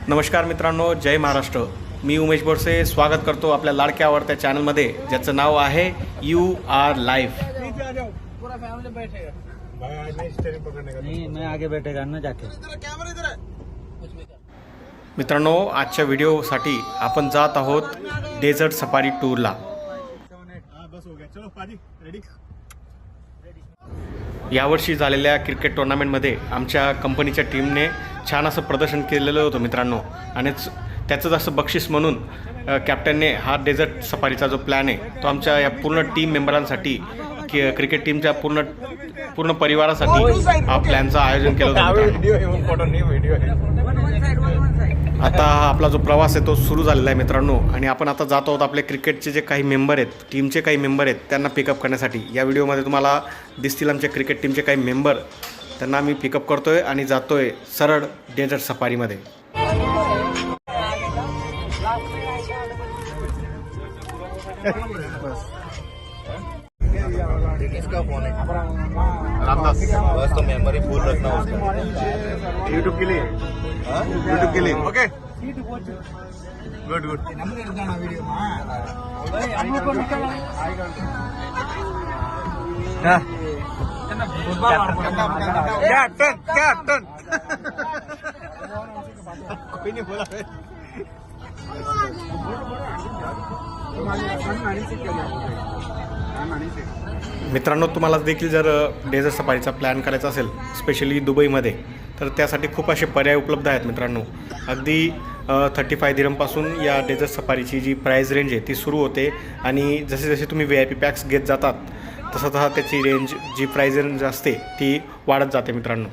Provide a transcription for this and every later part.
नमस्कार मित्रांनो, जय महाराष्ट्र। मी उमेश बोरसे स्वागत करतो आपल्या लाडक्या आवडत्या चॅनलमध्ये, ज्याचं नाव आहे यू आर लाईफ। मित्रांनो, आजच्या व्हिडिओसाठी आपण जात आहोत डेझर्ट सफारी टूरला। यावर्षी झालेल्या क्रिकेट टुर्नामेंटमध्ये आमच्या कंपनीच्या टीमने छान असं प्रदर्शन केलेलं होतं मित्रांनो, आणि त्याचं असं बक्षीस म्हणून कॅप्टनने हा डेझर्ट सफारीचा जो प्लॅन आहे तो आमच्या या पूर्ण टीम मेंबरांसाठी, क्रिकेट टीमच्या पूर्ण परिवारासाठी हा प्लॅनचं आयोजन केलं होतं। आता आपला जो प्रवास आहे तो सुरू झालेला आहे मित्रांनो, आणि आपण आता जात आहोत आपले क्रिकेटचे जे काही मेंबर आहेत, टीमचे काही मेंबर आहेत त्यांना पिकअप करण्यासाठी। या व्हिडिओमध्ये तुम्हाला दिसतील आमच्या क्रिकेट टीमचे काही मेंबर, त्यांना आम्ही पिकअप करतोय आणि जातोय सरळ डेझर्ट सफारीमध्ये। किसका फोन है? रामदास, बस तो मेमोरी फुल रखना उसका। यूट्यूब के लिए, यूट्यूब के लिए, okay, good good. Captain captain कोई नहीं बोला। मित्रांनो, तुम्हाला देखील जर डेझर्ट सफारीचा प्लॅन करायचा असेल स्पेशली दुबईमध्ये, तर त्यासाठी खूप असे पर्याय उपलब्ध आहेत मित्रांनो। अगदी 35 दिरहमपासून या डेझर्ट सफारीची जी प्राईस रेंज आहे ती सुरू होते, आणि जसे जसे तुम्ही VIP पॅक्स घेत जातात तसं तसं त्याची रेंज, जी प्राईस रेंज असते ती वाढत जाते मित्रांनो।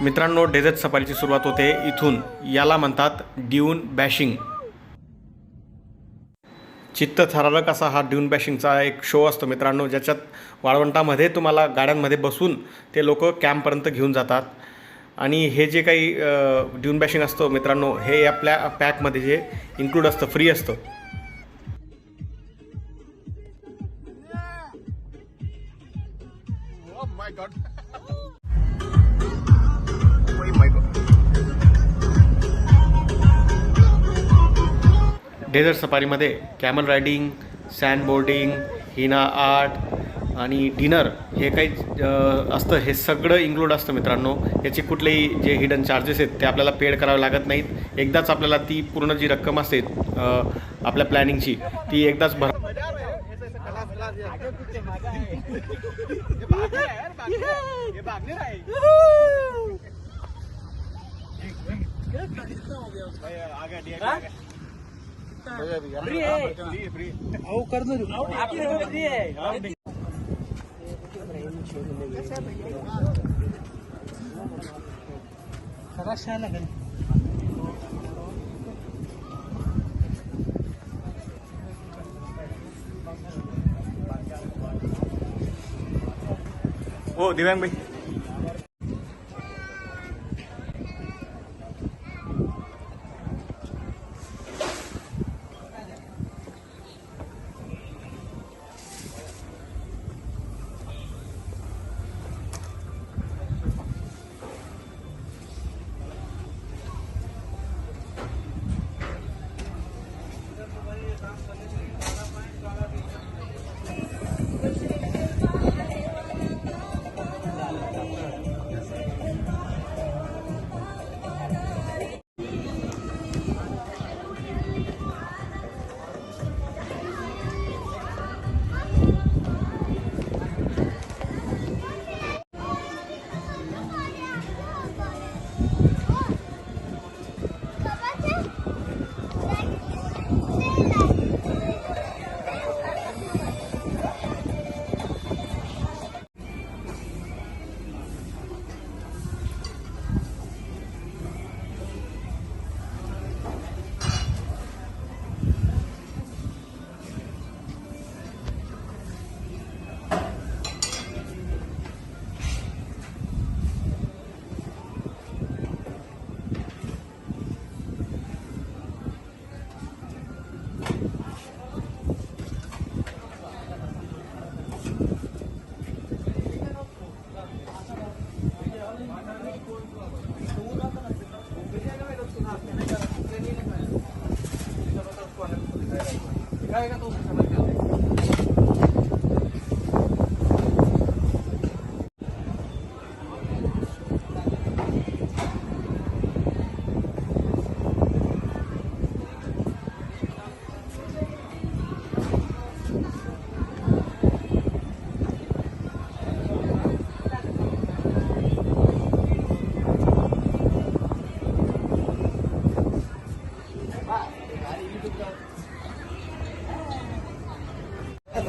मित्रांनो, डेझर्ट सफारीची सुरुवात होते इथून। याला म्हणतात ड्यून बॅशिंग। चित्त थरारक असा हा ड्यून बॅशिंगचा एक शो असतो मित्रांनो, ज्याच्यात वाळवंटामध्ये तुम्हाला गाड्यांमध्ये बसून ते लोक कॅम्पपर्यंत घेऊन जातात। आणि हे जे काही ड्यून बॅशिंग असतं मित्रांनो, हे या पॅकमध्ये जे इन्क्लूड असतं, फ्री असतं। डेझर्ट सफारीमध्ये camel riding, sand boarding, henna art आणि डिनर हे काही असतं, हे सगळं इन्क्लूड असतं मित्रांनो। याचे कुठलेही जे हिडन चार्जेस आहेत ते आपल्याला पेड करावे लागत नाहीत। एकदाच आपल्याला ती पूर्ण जी रक्कम असते आपल्या प्लॅनिंगची, ती एकदाच भर। ओ दिव्यांग भाई,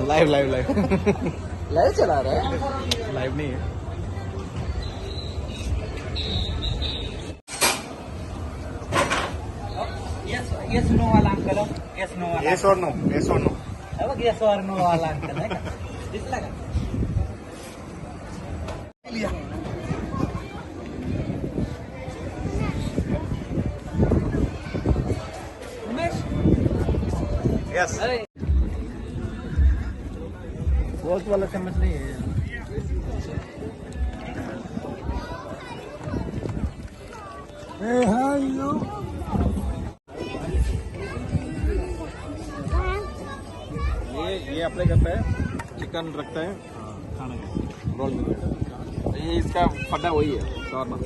लाइव लाइव लाइव लाइव चला रहा है। लाइव नहीं है। यस नो वाला अंकल हो, यस नो वाला येस और नो, येस और नो. है बघ, यस और नो वाला अंकल आहे का, दिसला का? उमेश, Yes. अरे गोल्ड वाला चम्मच नहीं है। ये अप्लाई करता है, चिकन रखता है खाना का रोल में। ये इसका फड्डा वही है शॉर्मा।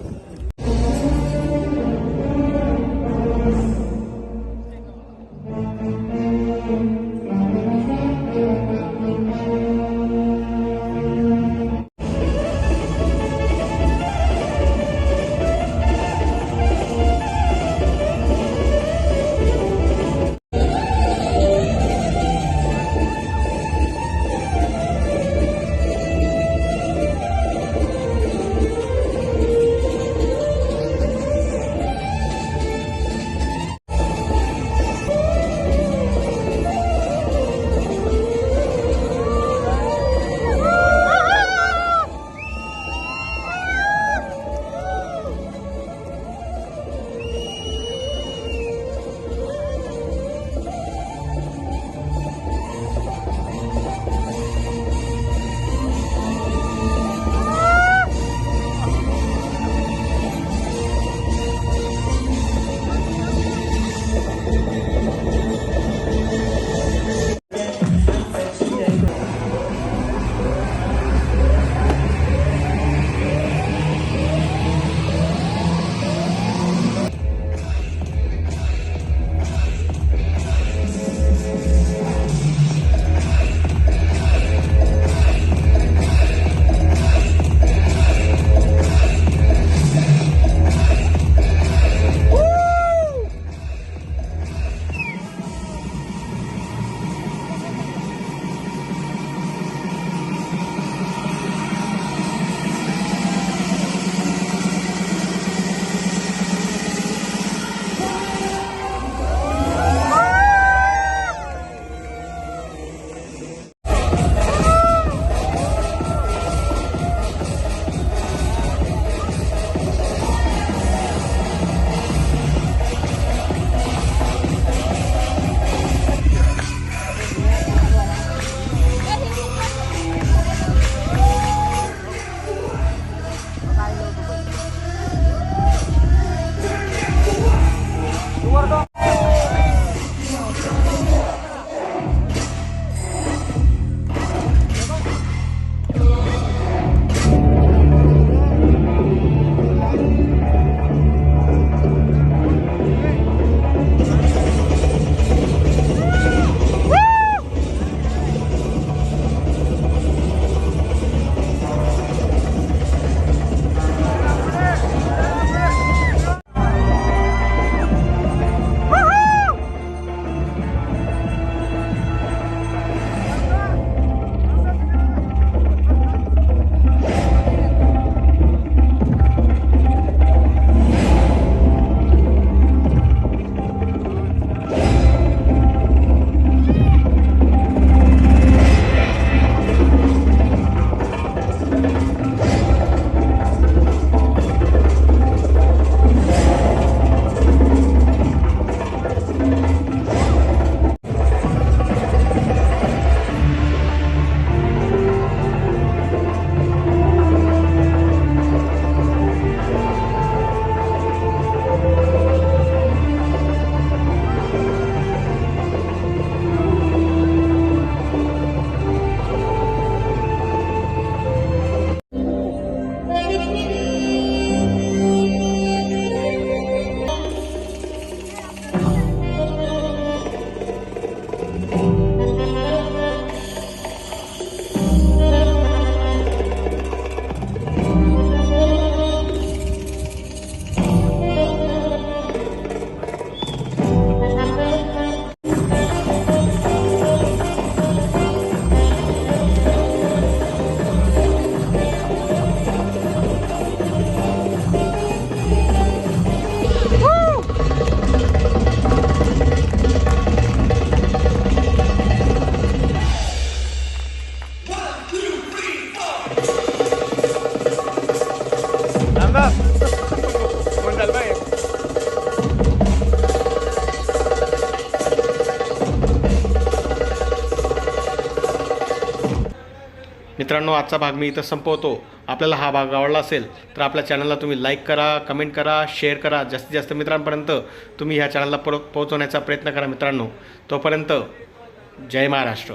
कोण झालं बाय मित्रांनो, आजचा भाग मी इथं संपवतो. आपल्याला हा भाग आवडला असेल तर आपल्या चॅनलला तुम्ही लाईक करा, कमेंट करा, शेअर करा. जास्तीत जास्त मित्रांपर्यंत तुम्ही ह्या चॅनलला पोहोचवण्याचा प्रयत्न करा मित्रांनो. तोपर्यंत जय महाराष्ट्र.